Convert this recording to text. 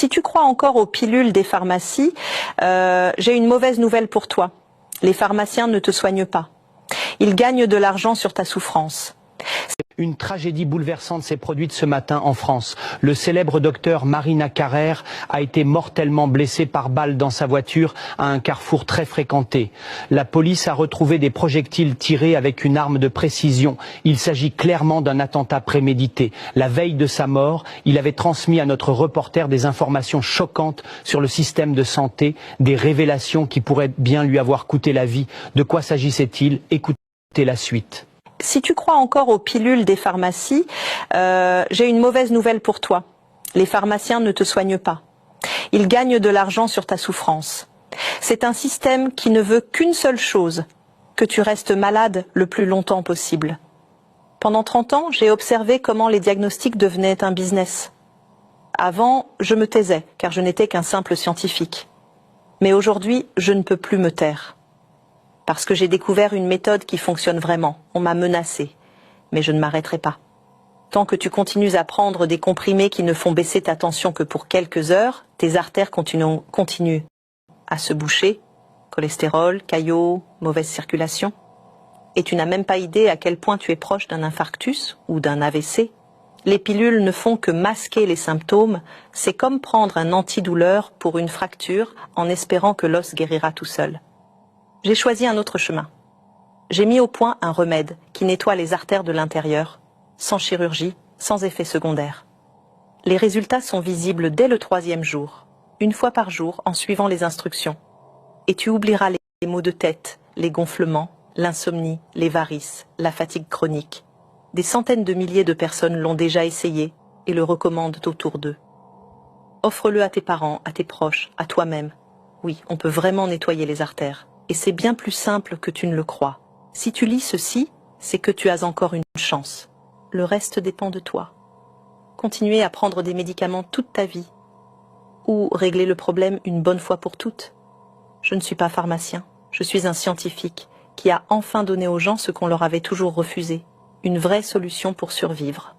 Si tu crois encore aux pilules des pharmacies, j'ai une mauvaise nouvelle pour toi. Les pharmaciens ne te soignent pas. Ils gagnent de l'argent sur ta souffrance. Une tragédie bouleversante s'est produite ce matin en France. Le célèbre docteur Marina Carrère a été mortellement blessé par balle dans sa voiture à un carrefour très fréquenté. La police a retrouvé des projectiles tirés avec une arme de précision. Il s'agit clairement d'un attentat prémédité. La veille de sa mort, il avait transmis à notre reporter des informations choquantes sur le système de santé, des révélations qui pourraient bien lui avoir coûté la vie. De quoi s'agissait-il? Écoutez la suite. Si tu crois encore aux pilules des pharmacies, j'ai une mauvaise nouvelle pour toi. Les pharmaciens ne te soignent pas. Ils gagnent de l'argent sur ta souffrance. C'est un système qui ne veut qu'une seule chose, que tu restes malade le plus longtemps possible. Pendant 30 ans, j'ai observé comment les diagnostics devenaient un business. Avant, je me taisais, car je n'étais qu'un simple scientifique. Mais aujourd'hui, je ne peux plus me taire. Parce que j'ai découvert une méthode qui fonctionne vraiment. On m'a menacé, mais je ne m'arrêterai pas. Tant que tu continues à prendre des comprimés qui ne font baisser ta tension que pour quelques heures, tes artères continuent à se boucher, cholestérol, caillots, mauvaise circulation. Et tu n'as même pas idée à quel point tu es proche d'un infarctus ou d'un AVC. Les pilules ne font que masquer les symptômes. C'est comme prendre un antidouleur pour une fracture en espérant que l'os guérira tout seul. J'ai choisi un autre chemin. J'ai mis au point un remède qui nettoie les artères de l'intérieur, sans chirurgie, sans effet secondaire. Les résultats sont visibles dès le 3e jour, une fois par jour en suivant les instructions. Et tu oublieras les maux de tête, les gonflements, l'insomnie, les varices, la fatigue chronique. Des centaines de milliers de personnes l'ont déjà essayé et le recommandent autour d'eux. Offre-le à tes parents, à tes proches, à toi-même. Oui, on peut vraiment nettoyer les artères. Et c'est bien plus simple que tu ne le crois. Si tu lis ceci, c'est que tu as encore une chance. Le reste dépend de toi. Continuer à prendre des médicaments toute ta vie. Ou régler le problème une bonne fois pour toutes. Je ne suis pas pharmacien. Je suis un scientifique qui a enfin donné aux gens ce qu'on leur avait toujours refusé. Une vraie solution pour survivre.